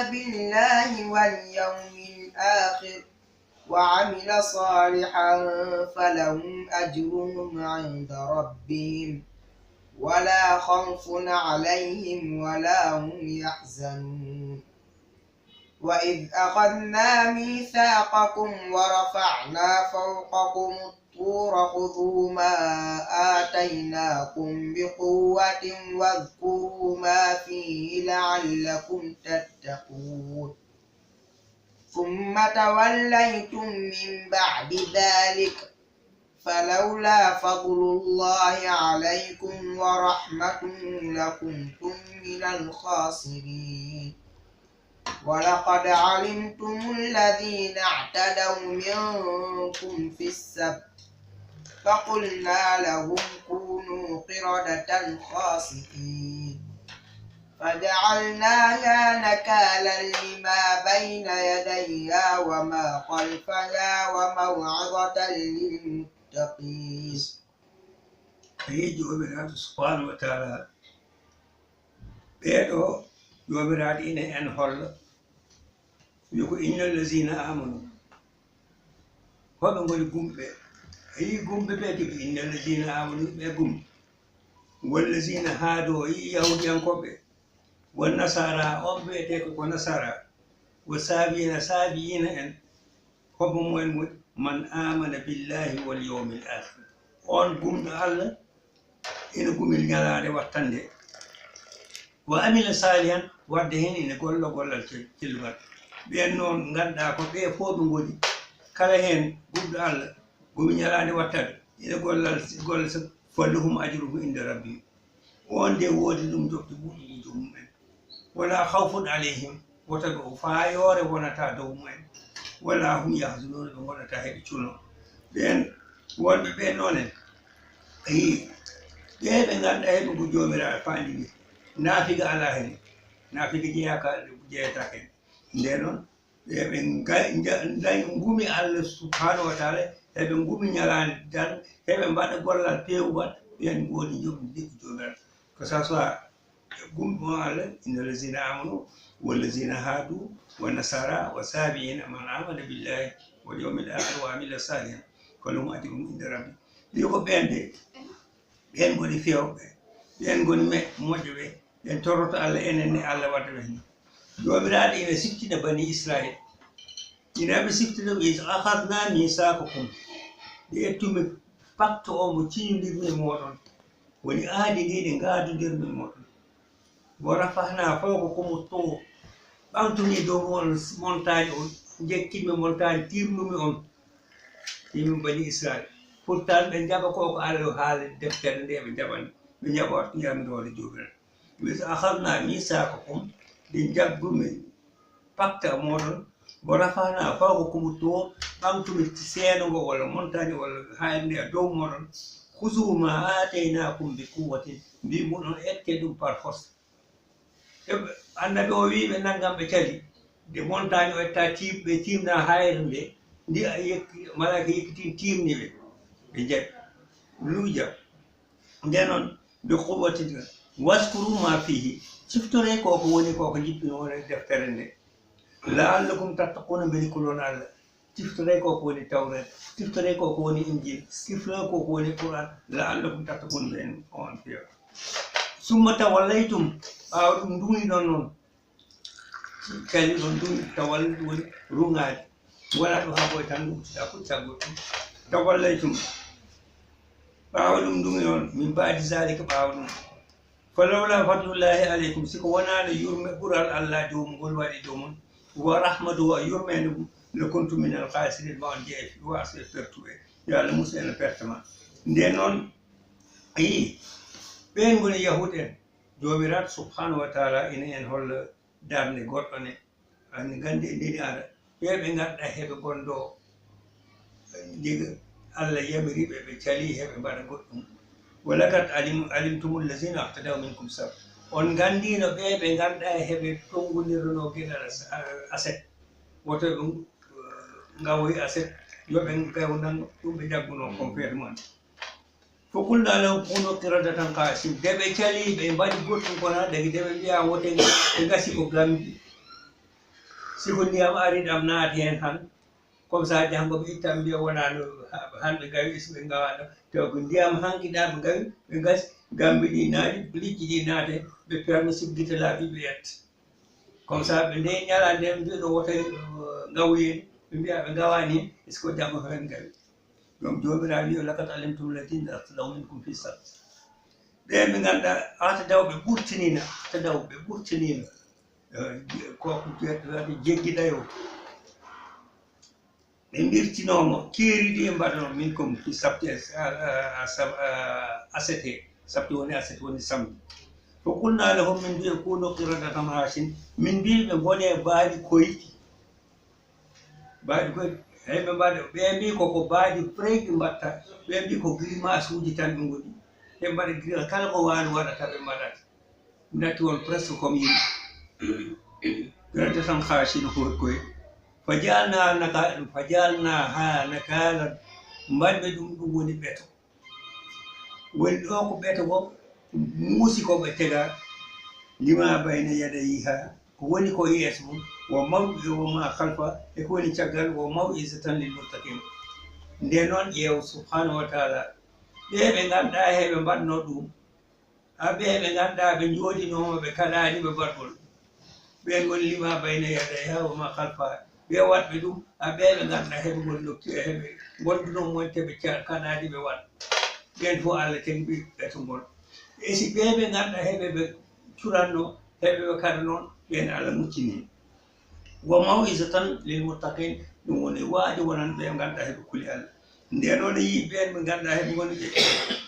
بالله واليوم الآخر وعمل صالحا فلهم أجرهم عند ربهم ولا خوف عليهم ولا هم يحزنون وإذ أخذنا ميثاقكم ورفعنا فوقكم الطور خذوا ما آتيناكم بقوة واذكروا ما فيه لعلكم تتقون ثم توليتم من بعد ذلك فلولا فضل الله عليكم ورحمته لكنتم من الخاسرين ولقد علمتم الذين اعتدوا منكم في السبت فقلنا لهم كونوا قردة خاسئين فجعلناها نكالا لما بين يديها وما خلفها وموعظة للمتقين. جوبرات سبحانه وتعالى بيدو جوبرات إن هول يقول إن الذين آمنوا هذا هو جومبه أي جومبه بيدو إن الذين آمنوا بيجوم والذين هادوا يهوديان كوبه والنصارى أم بيتك ونصارى وسابين سابين أن هم من آمن بالله واليوم الآخر on gumɗo Allah ina gumil ñalaade wattande wa amila salihan wadde hen ina golla gollal cellugal ɓen noon ganduɗa ko ɓe fof ɓe ngoni kala hen gumɗo Allah gumi ñalaade wattade ina golla falluhum ajruhum inda rabbi on de woodi ɗum jofde ɓuuɗi dow mumen wala khawfun alayhim wota ɗo faayore wonata dow mumen wala hum yahzununa ɓe gonata heɓe cuno ɓen wonɓe ɓen noon en ayi ɓe ganduɗa heɓe ko jomiraɗo faandi ni naafiga ala hen naafiga jeeyata hen nde noon ɓe ngumi Allah subhanahu wa taala heɓe ngumi ñalade dan heɓe mbaɗa gollal pewugal ɓen woni jomum dikko jomiraɗo ko ça soit gumɗo Allah inna allazina amanu wallazina hadu wa nasara wa sabiina man amana billahi wal yawmil akhir wa amila salihan falahum ajruhum inda rabbi ɓi ko ɓen de ɓen goni fewɓe ɓen goni moƴƴo ɓe ɓen toroto Allah enenne Allah wadda ɓe hen jomiraɗo ina siftina bani Israil inaɓe siftina ɓe akhadna misaqakum ɓe ettumi pacte o mo ciñodirmi moɗon woni aadi ndi ɗe gadodirmi moɗon wo rafahna fawqakum to ɓamtumi dow on montagne on jekkimi montagne tirnumi on yimɓe bani Israil pourtant ɓe jaɓa koko Allah haali deftere nde ɓe jaɓani ɓe jaɓat yamirode jomiraɗo wis akhadna misaqakum ɗe jaggumi pacte moɗon wo rafahna fawqakum to ɓamtumi seenogo walla montagne walla hayre nde dow moɗon khuzu ma ataynakum bi quwwatin mbimo ɗon ette ɗum par force annabi o wi ɓe naggam ɓe cali de montagne o etta ɓe timna hayre nde ndi malaka yekkitin timni ɓe jaɓi luuja nde noon ɓe quwwatin waskuru ma fihi siftore koko woni koko jippino woni deftere nde la'allakum tattaquna mbeli kolon Allah siftore koko woni tawret siftore koko woni injil siftore koko woni Qur'an la'allakum tattaquna ɓen on fiya summa tawallaytum ɓaawa ɗum nduni ɗon noon kali ɗon nduni tawalli woni rungade wona ɗum ha boy tan ɗum siɗa fuɗɗa goɗɗum tawallaytum ɓaawa ɗum nduni on min baadi zalika ɓaawa ɗum falawla fadlullahi aleykum siko wonano yurme ɓural Allah jomugol waɗi dow mon wa rahmatu wa yurmede mum le kuntum min al khasirin ma on jeeyi wasɓe pertuɓe yo Allah musu en pertement nden noon ayi ɓen goni yahude en jomiraɗo subhanahu wa taala ina en holla darde goɗɗo ne ani gandi e ndeni ara ɓeɓe ganduɗa heɓe gondo diga Allah yamiriɓe ɓe cali heɓe mbaɗa goɗɗum walakat alimtumul lazina ahtadaw minkum sab on gandino ɓeɓe ganduɗa heɓe tongudirno gueɗal aset woto ɓe gawoyi aset yoɓe gawnan ɗum ɓe jagguno complètement fo kulɗa lahum kunu qiradatan khasiin deɓe cali ɓe mbaɗi goɗɗum kono dagi deɓe mbiya wote ɓe gasi ko gamdi siko ndiyam ari ɗam naati hen han comme ça janngo ɓe ittan mbiya wonano hanɓe gawi so ɓe gawaɗo taw ko ndiyam hankiɗa ɓe gawi ɓe gasi gambi ɗi naati liƴƴi ɗi naate ɓe perno siggita laaɓi ɓe yetta comme ça ɓe nde ñalande ɓe mbiɗo wota gawoyeni ɓe mbiya ɓe gawani hen est ce que janggo ko hen gawi donc jomiraɗo wi lakat alimtum ladina artadaw minkum fi sab ɓen ɓe ganduɗa atadaw ɓe ɓurtinino atadaw ɓe ɓurtinino koko wiyata jeggiɗayo ɓe mbirtinomo keeriɗi e mbaɗano min comme fi sabti asete sabti woni asete woni samedi fo qulna lahum min mbiye kuno qiradatan hasin min mbi ɓe gone baaɗi koyɗi hey ɓe mbaɗa ɓe mbi koko baaɗi freyɗi mbatta ɓe mbi ko grimace uji tan ɓe goni ɓe mbaɗa grima kala ko wani waɗata ɓe mbaɗata natti won presque comme yimɓe qiradatan hasin koye fajalna ha nakalan mbaɗɓe ɗum woni ɓeeto woni ɗo ko ɓeeto ko muusi koɓe tega lima bayna yadayiha ko woni ko yeeso mum wo mawɗi wo ma halfa e ko woni caggal wo maw'izatan lil muttaqin nde noon ƴeew subhanahu wa taala ɓe ɓe ganduɗa heɓe mbaɗno ɗum ha ɓe ɓe ganduɗa ɓe jooɗinoma ɓe kaɗani ɓe mbaɗgol ɓen goni lima bayna yadayha wo ma halfa ɓe waɗɓe ɗum ha ɓe ɓe ganduɗa heɓe gollokti e heɓe gondunon wonte ɓe kaɗani ɓe waɗ ɓen fof Allah tengɓi ɓeeto ngol e si ɓe ɓe ganduɗa heɓe ɓe curanno heɓe ɓe kada noon ɓen Allah muccini wo maw'izatan lil muttaqin ɗum woni waaji wonan ɓe ganduɗa heɓe kuli Allah nde noon yi ɓen ɓe ganduɗa heɓe goni ɓe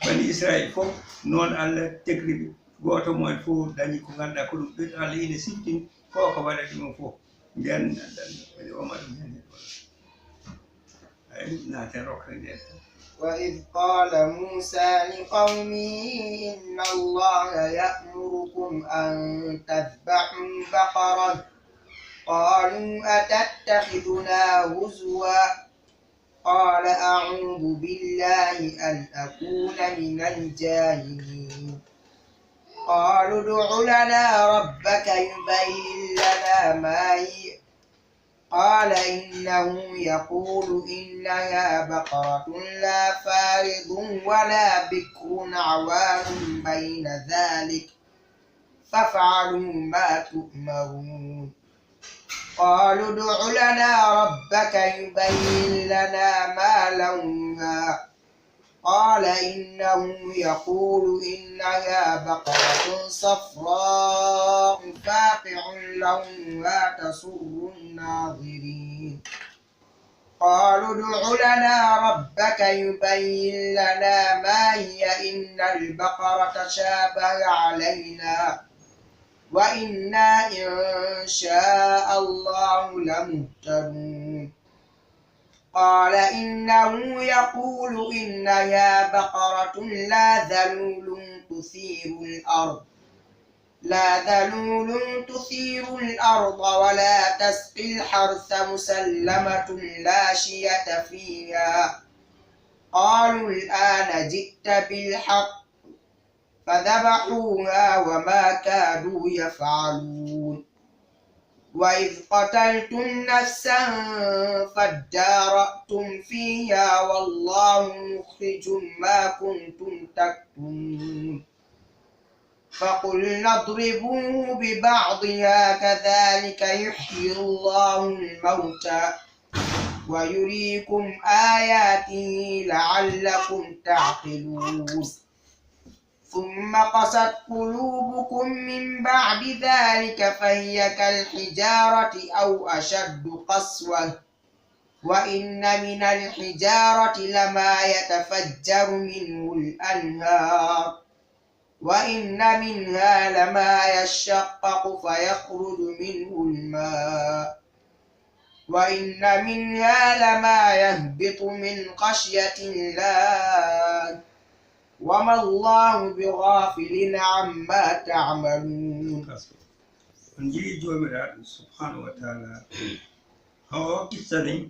bani Israil fof noon Allah tekriɓe goto moen fof dañi ko ganduɗa ko ɗum ɓeeɗo Allah ine siftini fof ko waɗa ɗumen fof nden oma ɗum hen ay naaten rokkre nden وإذ قال موسى لقومه إن الله يأمركم أن تذبحوا بقرة قالوا أتتخذنا هزوا قال أعوذ بالله أن أكون من الجاهلين قالوا ادع لنا ربك يبين لنا ما هي قال إنه يقول إنها بقرة لا فارض ولا بكر عوان بين ذلك فافعلوا ما تؤمرون قالوا ادع لنا ربك يبين لنا ما لونها قال إنه يقول إنها بقرة صفراء فاقع لونها تسر الناظرين قالوا ادع لنا ربك يبين لنا ما هي إن البقرة شابه علينا وإنا إن شاء الله لمهتدون قال إنه يقول إنها بقرة لا ذلول تثير الأرض ولا تسقي الحرث مسلمة لا شية فيها قالوا الآن جئت بالحق فذبحوها وما كادوا يفعلون وإذ قتلتم نفسا فادارأتم فيها والله مخرج ما كنتم تكتمون فقلنا اضربوه ببعضها كذلك يحيي الله الموتى ويريكم آياته لعلكم تعقلون ثم قست قلوبكم من بعد ذلك فهي كالحجارة أو أشد قسوة وإن من الحجارة لما يتفجر منه الأنهار وإن منها لما يشقق فيخرج منه الماء وإن منها لما يهبط من خشية الله وما الله بغافل عما تعملون. نجي جوميرا سبحانه وتعالى هو قصة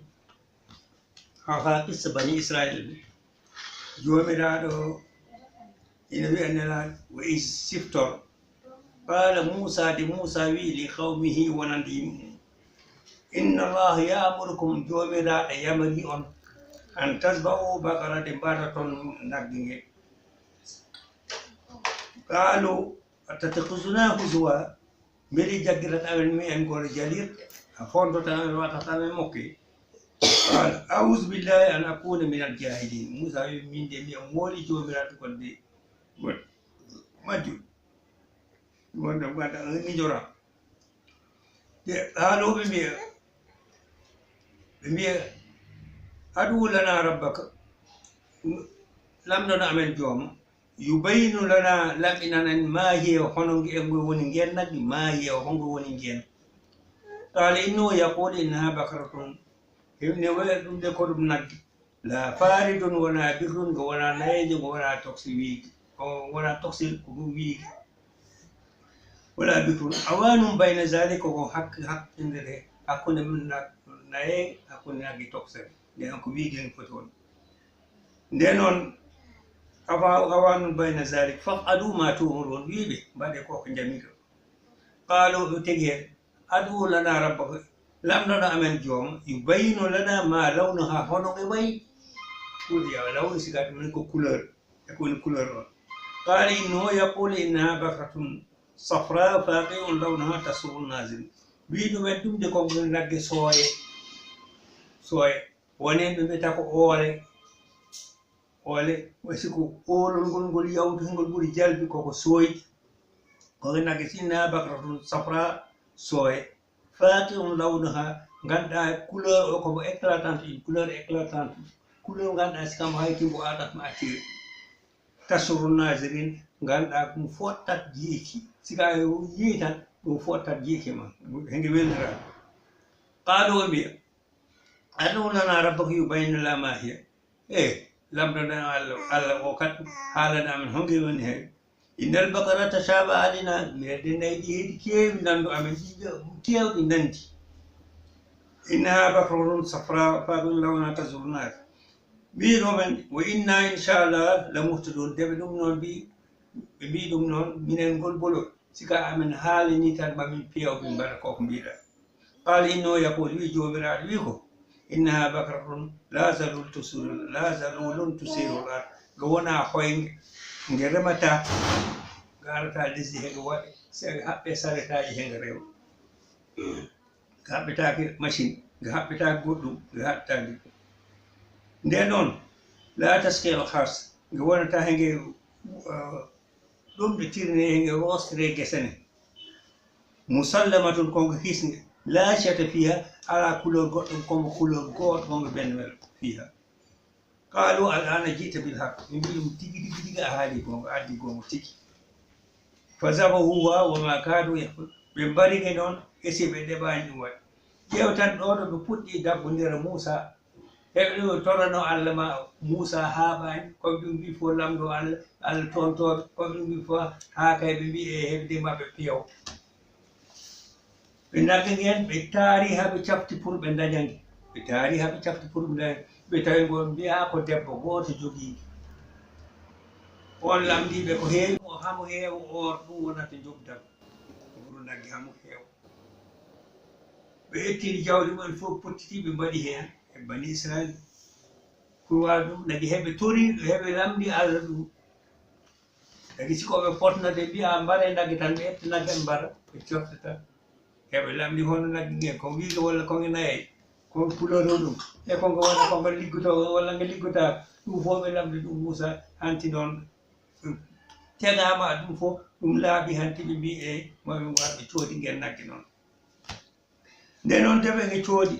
هو قصة بني إسرائيل جوميرا دو إنه أننا وإذ سفتر قال موسى وي لقومه وننديم inna allaha ya'murukum jomiraɗo yamari on an tasba'u bakarade mbata toon nagge nge qalu atattakhizuna huzwa mbeɗi jaggirata amen mi en gore jalirɗe a fondota amen watata amen mokke qala a'udhu billahi an akuna min al-jahilin Musa wi min de mi mooli jomiraɗo konde majjum wonde mbaɗa mijora te haaloɓe mbiya adu lana rabbaka lamɗono amen joom yubayinu lana laɓinanen ma hiya hono ngo woni ngeen naggi ma hiya hongo woni ngeen qala innahu yaqulu innaha bakaratun ne waya ɗum de ko ɗum naggi la faridun wona birrun ngo wona nayejo ngo wona toksi wiigi o wona toksi ko ɗum wiigi wala bikrun awanum bayna zalika ko hakkindere hakkunde naye hakkunde naggi toksere nden ko wiigi hen foti on nde noon awanum bayna zalika faf'alu ma tu'marun wiiɓe mbaɗe koko jamiɗo qalu ɓe tegi hen adu lana rabbaka lamɗono amen joom yubayinu lana ma lawnuha hono ɓe wayi ɓuri yaw lawnu siga ɗumen ko couleur e kowoni couleur on qala innahu yaqulu innaha bakaratun safra faqi'un lawnuha tasurru nazir wi ɗumen ɗumde konko nagge sooye wonen ɓe mbiyata ko oole wasiko oolol ngol yawtu ngol ɓuri jalbi koko sooyi koko nagge innaha bakaratun safra sooye faqi'un lawnuha ganduɗa couleur o komo éclatante une couleur éclatante couleur ganduɗa sikamo hay timbo aɗatma attire tasurru nazirin ganduɗa ɗum fottat jiiki sika yii tan ɗum fottat jiiki ma henge weldira qaalo o mbiya adu lana rabbaka yubayinu lana ma hiya lamɗoɗen allah o kat haalana amen honge woni hen innal bakara tashaba alina mbiɗen nayi ɗi heedi keewi nandu amen ɗiɗo kewɗi nandi innaha bakarun safra faɗum lawna tasurnar mbiɗo men wo inna inchallah la muhtadun deɓe ɗum noon ɓe mbi ɗum noon minen ngol bolol sika amen haalini tan mamin pewɓe mbaɗa koko mbiɗa qala innahu yaqul wi jomiraɗo wi ko innaha bakaratun la zalulun tusirul ard ngo wona hoynge nge remata garata lesdi hege waɗe haɓɓe saretaji hege rewa ga haɓɓetake machine ga haɓɓetake goɗɗum ga haɓɓetake nde noon la taskil hars nge wonata hege ɗum ɗe tirne hege rostire gesene musallamatun konko hisnge la shata fiha ala couleur goɗɗum komo couleur goto mongo benwel fiha qalu al'ana jita bil haq ɓe mbi ɗum tigi a haali gongo addi gongo tigi fa zabahuha wa ma kadu yahful ɓe mbarike noon esi ɓe ɗeɓani ɗum waɗi ƴewtan ɗo ɗo ɓe puɗɗi dabbodira Moussa heɓe ɗum torano Allah ma Moussa haaɓani koɓe ɗum mbi fo lamɗo Allah tontoɓe koɓe ɗum mbi fo ha kay ɓe mbi e heɓde maɓe piyaw ɓe nagge ngeen ɓe taari haɓe cafti pour ɓe dañange ɓe taari haɓe cafti pour ɓe dañange ɓe tawi ngon mbiya ko debbo goto jogii on lamdiɓe ko heewi o hamo heewa or ɗum wonata jogdal ɓuru nagge hamo heewa ɓe ettini jawdi mumen fof pottiti ɓe mbaɗi heen e bani Israil pour wawi ɗum nagge heɓe tori heɓe lamdi Allah ɗum nagge sikoɓe potnode mbiya mbara nagge tan ɓe etta nagge ɓe mbara ɓe coftata heɓe lamdi hono nagge nge ko wiiga walla konge naye ko couleur o ɗum e kongo walla kongo liggoto walla nge liggotaka ɗum fof ɓe lamdi ɗum Moussa hanti noon tegama ɗum fof ɗum laaɓi hanti ɓe mbi e maɓe war ɓe coodi ngel nagge noon nde noon deɓe nge coodi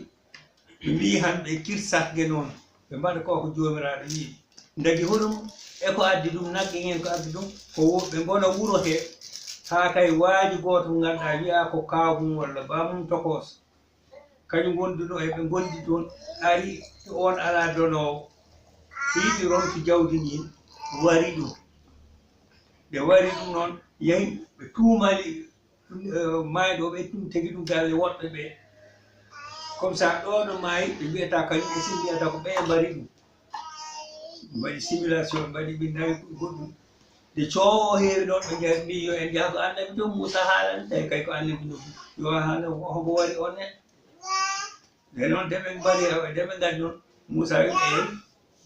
ɓe mbi han ɓe kirsatge noon ɓe mbaɗa koko jomiraɗo wi dagi hoɗum e ko addi ɗum nagge ngen ko addi ɗum ko ɓe gona wuro he ha kay waaji goto ganduɗa wiya ko kawmum walla bamum tokos kañum gondi ɗo eɓe gondi ɗon ari on ala donowo yiɗi ronki jawdi ndin wari ɗum ɓe wari ɗum noon yahi ɓe tuumali mayɗo ɓe ɗum tegi ɗum galle woɗɓe ɓe comme ça ɗo ɗo maayi ɓe mbiyata kañum ɓe sin mbiyata ko ɓe mbari ɗum mbaɗi simulation mbaɗi ɓe nawi goɗɗum nde coowo heewi ɗon ɓe jahi mbi yo en jaha ko annabi joom Moussa haalani tawi kay ko annabi joom yo haala hombo wari on en nden noon nde ɓe mbari nde ɓe ngari noon Moussa wi ɓe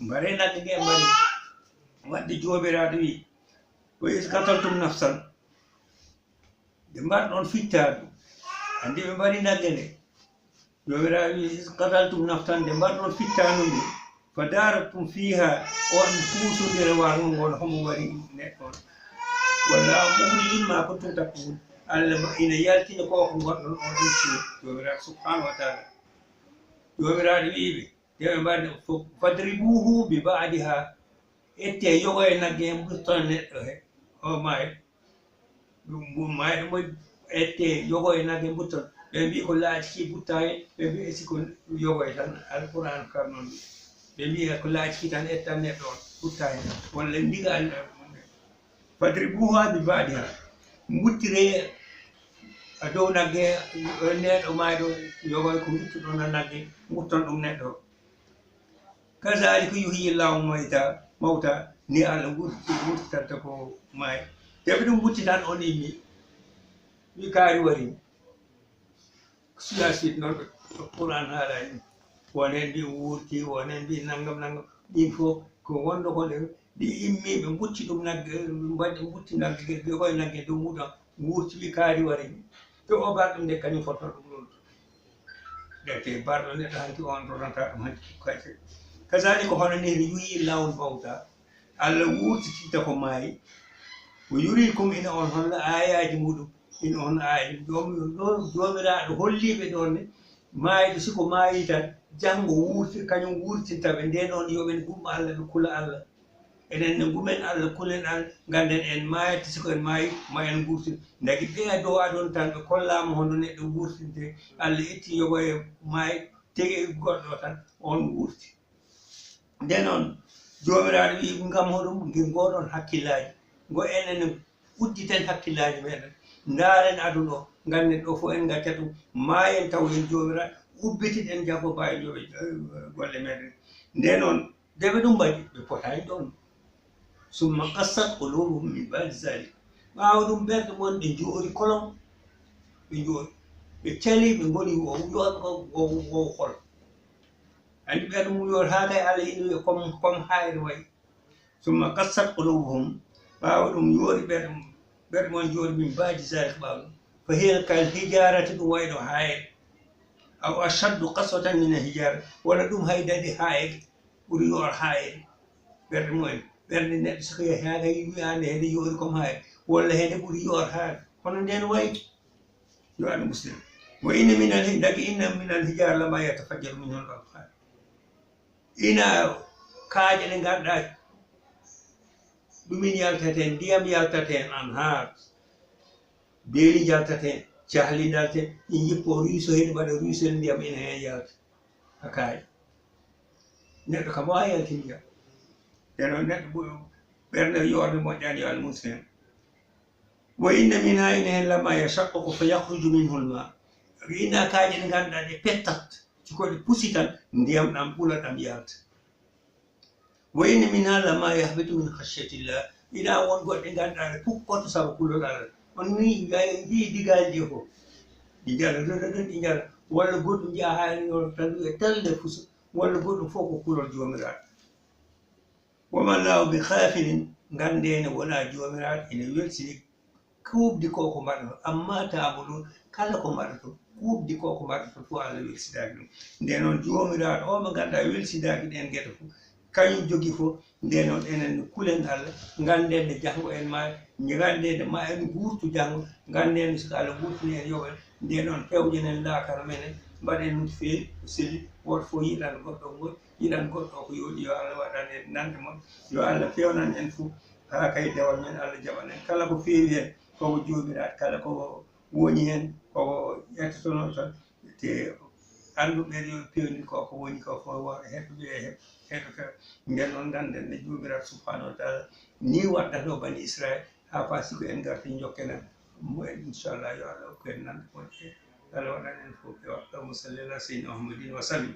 mbare nagge nge mbari wadde jomiraɗo wi wa is qataltum nafsan nde mbarɗon fittadu andi ɓe mbari nagge nde jomiraɗo wi is qataltum nafsan nde mbarɗon fittanu ndu fa daratum fiha on puusodire wargo ngol homo wari neɗɗon walla mukhrijum ma kuntum takfurun Allah ina yaltina koko gonɗon oɗon cuuɗi jomiraɗo subhanahu wa taala jomiraɗo wiɓe nde ɓe mbarde fof fadribuhu bi ba'diha ette yogo e nagge en ɓurton neɗɗo he o maayo ɗum maayo mo ette yogo e nagge ɓurton ɓe mbi ko laaciki butta hen ɓe mbi siko yogo e tan alquran kam noon ɓe mbi ko laaciki tan ettan neɗɗo on butta hen walla ndiga fadribuha bi ba'diha buttire a dow nagge neɗɗo mayɗo yogoy ko guttuɗon a nagge gutton ɗum neɗɗo kazalika yuhyi llahu mawta ni Allah wurtitanta ko maayi deɓe ɗum butti tan on immi wi kaari wari suyasit noon ɓe Qur'an haalani wonen mbi wurti wonen mbi naggam ɗin fof ko wonno ko ɗe ɗi immi ɓe butti ɗum nagge mbaɗi butti nagge yogoye nagge dow muɗum wurti wi kaari wari to o barɗum nde kañum fotto ɗum ɗon ɗete barɗo neɗɗo hanki on ronata ɗum hanki kayte kazalika hono ni yuhyi llahu mawta Allah wurtitinta ko maayi o yurikum ina on holla ayaji muɗum ina on aayi jomiraɗo holliɓe ɗon ne maayɗo siko maayi tan janngo wurti kañum wurtintaɓe nden on yoɓen gum Allah ɓe kula Allah enen ne gumen Allah kulen Allah ganden en maayata siko en maayi ma en gurtin dagi ɓeya dow aɗon tan ɓe kollama hono neɗɗo wurtinte Allah itti yogo e maayi tegi goɗɗo tan on wurti nden noon jomiraɗo wi ngam hoɗum ngir ngoɗon hakkillaji ngo enen udditen hakkillaji meɗen ndaaren aduna o ganden ɗo fof en gaccat ɗum maayen taw en jomiraɗo ubbitiɗen jaggo mbawi joɓe golle meɗen nde noon deɓe ɗum mbaɗi ɓe potani ɗon summa qassat qulubuhum min ba'di zalik ɓaawa ɗum ɓerɗe mon ɓe joori kolon ɓe joori ɓe cali ɓe ngoni wo hol andi ɓerɗe mum yoor haa kay Allah ina wiya comme hayre wayi summa qassat qulubuhum ɓaawa ɗum yoori ɓerɗe mon joori min ba'di zalik ɓaawa ɗum fa hiya kal hijarati ɗum wayno hayre aw ashaddu qaswatan min hijara walla ɗum haydade hayre ɓuri yoor hayre ɓerɗe mumen ɓernde neɗɗo soko yehi haa kay wiyande hende yoori comme hayre walla hende ɓuri yoor hayre hono nden wayi yo Allah muslim wa inna min al hijara lama yatafajjaru minhu al anhar ina kaaje ɗe ngannduɗaa ɗumin yaltate ndiyam yaltate en anhar beeli jaltate en cahli dalte ɗi jippo ruiso heɗi mbaɗa ruisel ndiyam ina heen yalta ha kaaje neɗɗo kam wawa yalti ndiyam eno neɗɗo ɓernde yoorde moƴƴani yo Allah muslim en wa inna minha ina heen lamma yashaqqaqu fa yahruju minhu l ma ina kaaje ɗe ngannduɗaa ɗe pettat cikoɗe pusi tan ndiyam ɗam ɓula ɗam yalta wa inna minha lamma yahbitu min khashyatillah ina won goɗɗe ngannduɗaa ɗe pukkoto sabu kulol Allah on ni yi digaji ɗi fof ɗi jara rereren ɗi jara walla goɗɗum jiya ha tan e telde fusa walla goɗɗum fof ko kulol jomiraɗo wama llahu bi khafilin gandene wona jomiraɗo ene welsini kuubdi ko mbaɗato amma taabo ɗon kala ko mbaɗato kuubdi ko mbaɗato fof Allah welsidaki ɗum nden noon jomiraɗo o mo ganduɗa welsidaki ɗen gueɗe fof kañum jogui fof nden noon enen kulen Allah ganden nde janggo en ma gandede ma en guurtu janggo ganden siko Allah wurtini en yoɓen nden noon pewjenen laakara menen mbaɗen ɗum feewi ko selli woto fof yiɗan goɗɗo ngoy yiɗan goɗɗo ko yooɗi yo Allah waɗan en nande moon yo Allah fewnan en fof ha kay dewal men Allah jaɓan en kala ko feewi hen koko jomiraɗo kala ko woni hen koko ƴettotono tan te anduɓe yo pewni koko woni ko fof wawa heɗɗuɓe e heɗota nden noon ganden ne jomiraɗo subhanahu wa taala ni waɗɗato bani Israil ha fasi ko en garti jokkenen mo en inchallah yo Allah hokku en nande moon Allah waɗan en fof e waɗɗamo salli ala seydina Muhammadin wa sallim